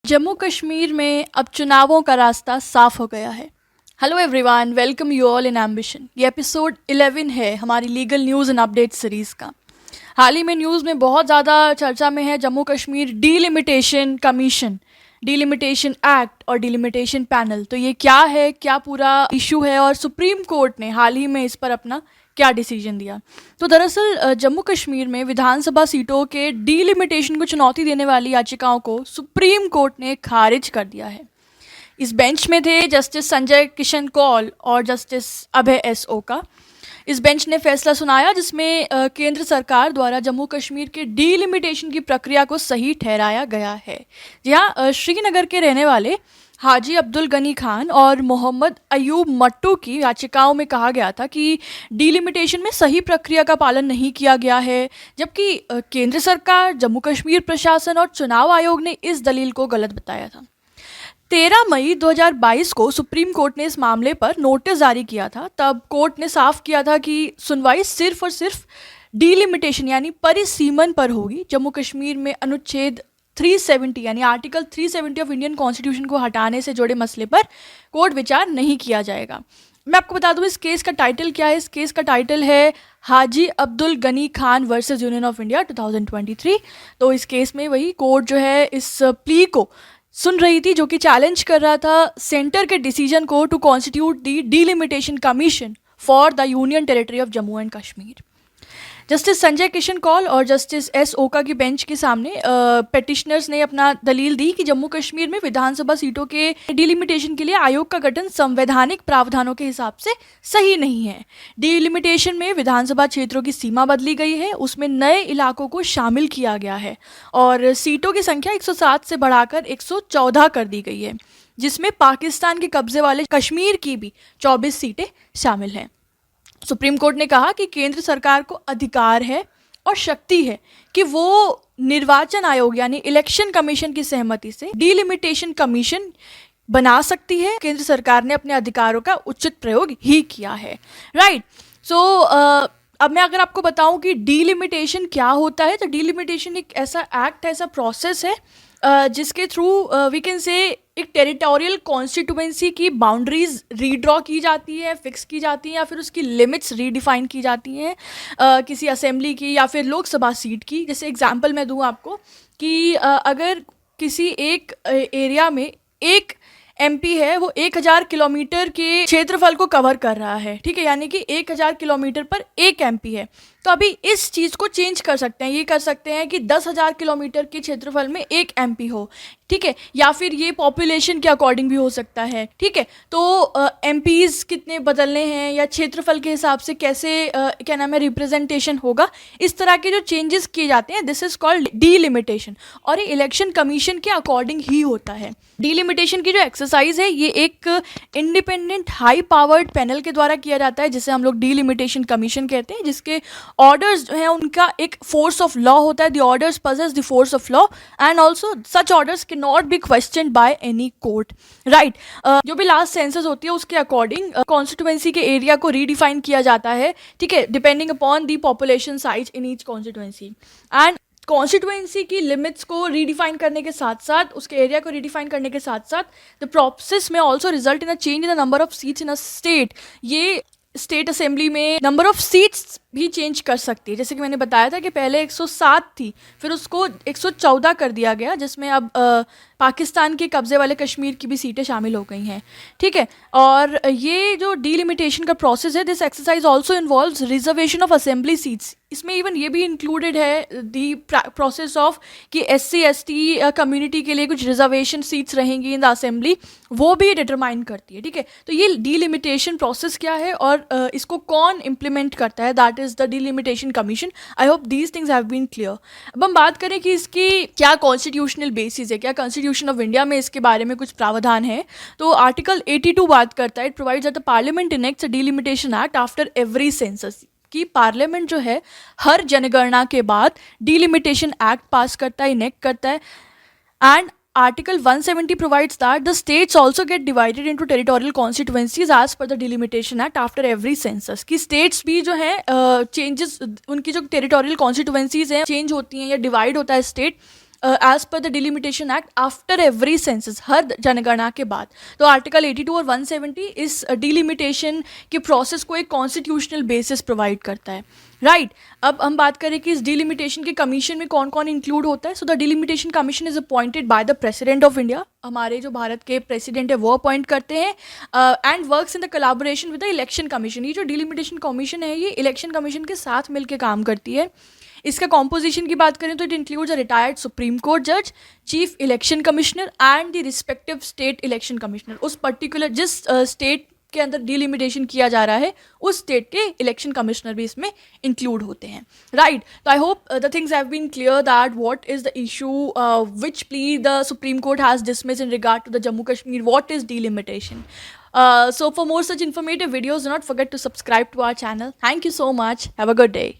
जम्मू कश्मीर में अब चुनावों का रास्ता साफ हो गया है। Hello everyone, welcome you all in ambition. ये एपिसोड 11 है हमारी legal news and update series का। हाल ही में न्यूज़ में बहुत ज़्यादा चर्चा में है Jammu Kashmir delimitation commission, delimitation act और डीलिमिटेशन पैनल। तो ये क्या है, क्या पूरा इशू है और सुप्रीम कोर्ट ने हाल ही में इस पर अपना क्या डिसीजन दिया। तो दरअसल जम्मू कश्मीर में विधानसभा सीटों के डीलिमिटेशन को चुनौती देने वाली याचिकाओं को सुप्रीम कोर्ट ने खारिज कर दिया है। इस बेंच में थे जस्टिस संजय किशन कौल और जस्टिस अभय एस ओका। इस बेंच ने फैसला सुनाया जिसमें केंद्र सरकार द्वारा जम्मू कश्मीर के डीलिमिटेशन की प्रक्रिया को सही ठहराया गया है। जहाँ श्रीनगर के रहने वाले हाजी अब्दुल गनी खान और मोहम्मद अयूब मट्टू की याचिकाओं में कहा गया था कि डीलिमिटेशन में सही प्रक्रिया का पालन नहीं किया गया है, जबकि केंद्र सरकार, जम्मू कश्मीर प्रशासन और चुनाव आयोग ने इस दलील को गलत बताया था। 13 मई 2022 को सुप्रीम कोर्ट ने इस मामले पर नोटिस जारी किया था। तब कोर्ट ने साफ किया था कि सुनवाई सिर्फ और सिर्फ डीलिमिटेशन यानी परिसीमन पर होगी। जम्मू कश्मीर में अनुच्छेद 370 यानी आर्टिकल 370 ऑफ इंडियन कॉन्स्टिट्यूशन को हटाने से जुड़े मसले पर कोर्ट विचार नहीं किया जाएगा। मैं आपको बता दूं इस केस का टाइटल क्या है। इस केस का टाइटल है Haji Abdul Gani Khan versus union of India 2023। तो इस केस में वही कोर्ट जो है इस प्ली को सुन रही थी जो कि चैलेंज कर रहा था सेंटर के डिसीजन को to constitute the delimitation commission for the union territory of Jammu and Kashmir. Justice Sanjay Kishan Kaul और जस्टिस एस ओका की बेंच के सामने पेटिशनर्स ने अपना दलील दी कि जम्मू कश्मीर में विधानसभा सीटों के डीलिमिटेशन के लिए आयोग का गठन संवैधानिक प्रावधानों के हिसाब से सही नहीं है। डीलिमिटेशन में विधानसभा क्षेत्रों की सीमा बदली गई है, उसमें नए इलाकों को शामिल किया गया है और सीटों की संख्या 107 से बढ़ाकर 114 कर दी गई है, जिसमें पाकिस्तान के कब्जे वाले कश्मीर की भी 24 सीटें शामिल हैं। सुप्रीम कोर्ट ने कहा कि केंद्र सरकार को अधिकार है और शक्ति है कि वो निर्वाचन आयोग यानी इलेक्शन कमीशन की सहमति से डीलिमिटेशन कमीशन बना सकती है। केंद्र सरकार ने अपने अधिकारों का उचित प्रयोग ही किया है। राइट। सो अब मैं अगर आपको बताऊं कि डीलिमिटेशन क्या होता है, तो डीलिमिटेशन एक ऐसा एक्ट है, ऐसा प्रोसेस है जिसके थ्रू वी कैन से एक टेरिटोरियल कॉन्स्टिट्यूएंसी की बाउंड्रीज रीड्रॉ की जाती है, फिक्स की जाती हैं, या फिर उसकी लिमिट्स रीडिफाइन की जाती हैं किसी असेंबली की या फिर लोकसभा सीट की। जैसे एग्जांपल मैं दूं आपको कि अगर किसी एक एरिया में एक एमपी है, वो 1000 किलोमीटर के क्षेत्रफल को कवर कर रहा है, ठीक है, यानी कि 1000 किलोमीटर पर एक एमपी है, तो अभी इस चीज़ को चेंज कर सकते हैं। ये कर सकते हैं कि 10,000 किलोमीटर के क्षेत्रफल में एक एमपी हो, ठीक है, या फिर ये पॉपुलेशन के अकॉर्डिंग भी हो सकता है, ठीक है। तो एमपीज़ कितने बदलने हैं या क्षेत्रफल के हिसाब से कैसे क्या नाम है रिप्रेजेंटेशन होगा, इस तरह के जो चेंजेस किए जाते हैं, दिस इज़ कॉल्ड डीलिमिटेशन, और ये इलेक्शन कमीशन के अकॉर्डिंग ही होता है। डीलिमिटेशन की जो एक्सरसाइज है ये एक इंडिपेंडेंट हाई पावर्ड पैनल के द्वारा किया जाता है, जिसे हम लोग डीलिमिटेशन कमीशन कहते हैं, जिसके ऑर्डर्स जो हैं उनका एक फोर्स ऑफ लॉ होता है। The orders possess the force of law and also such orders can not be questioned by any court. Right. जो भी लास्ट सेंसस होती है उसके अकॉर्डिंग कॉन्स्टिट्यूएंसी के एरिया को रीडिफाइन किया जाता है, ठीक है, depending upon the population size in each constituency. And constituency की लिमिट्स को रीडिफाइन करने के साथ साथ, उसके एरिया को रीडिफाइन करने के साथ साथ, द प्रोसेस में also result in a change in the number of seats in a state. ये स्टेट असेंबली में नंबर ऑफ सीट्स भी चेंज कर सकती है। जैसे कि मैंने बताया था कि पहले 107 थी, फिर उसको 114 कर दिया गया, जिसमें अब पाकिस्तान के कब्जे वाले कश्मीर की भी सीटें शामिल हो गई हैं, ठीक है। और ये जो डीलिमिटेशन का प्रोसेस है, this exercise also involves reservation of assembly seats. इसमें इवन ये भी इंक्लूडेड है दी प्रोसेस ऑफ कि SC ST कम्युनिटी के लिए कुछ रिजर्वेशन सीट्स रहेंगी इन द असेंबली, वो भी डिटरमाइन करती है, ठीक है। तो ये डीलिमिटेशन प्रोसेस क्या है और इसको कौन इम्प्लीमेंट करता है, that is the delimitation commission. I hope these things have been clear. अब हम बात करें कि इसकी क्या कॉन्स्टिट्यूशनल बेसिस है, क्या कॉन्स्टिट्यूशन ऑफ इंडिया में इसके बारे में कुछ प्रावधान है। तो आर्टिकल 82 बात करता है, it provides that the parliament enacts a delimitation act after every census, कि पार्लियामेंट जो है हर जनगणना के बाद डीलिमिटेशन एक्ट पास करता है, इनेक्ट करता है। And Article 170 provides that the states also get divided into territorial constituencies as per the Delimitation Act after every census। कि states भी जो है चेंजेस, उनकी जो territorial constituencies हैं चेंज होती हैं या डिवाइड होता है state as per the delimitation act after every census, हर जनगणना के बाद। तो आर्टिकल 82 और 170 इस डिलिमिटेशन के प्रोसेस को एक कॉन्स्टिट्यूशनल बेसिस प्रोवाइड करता है, राइट। अब हम बात करें कि इस डिलिमिटेशन के कमीशन में कौन कौन इंक्लूड होता है। So the delimitation commission is appointed by the president of India, हमारे जो भारत के प्रेसिडेंट है वो अपॉइंट करते हैं, and works in the collaboration with the election commission. ये जो डिलिमिटेशन कमीशन है ये इलेक्शन कमीशन के साथ मिलकर काम करती है। इसका कॉम्पोजिशन की बात करें तो it includes a retired supreme court जज, chief election commissioner and the respective state election commissioner. उस पर्टिकुलर जिस स्टेट के अंदर डिलिमिटेशन किया जा रहा है उस स्टेट के इलेक्शन कमिश्नर भी इसमें इंक्लूड होते हैं, राइट। तो I hope the things have been clear that what is the issue which plea the supreme court has dismissed in regard to the Jammu Kashmir, what is delimitation. So for more such informative videos, do not forget to subscribe to our channel. Thank you so much. Have a good day.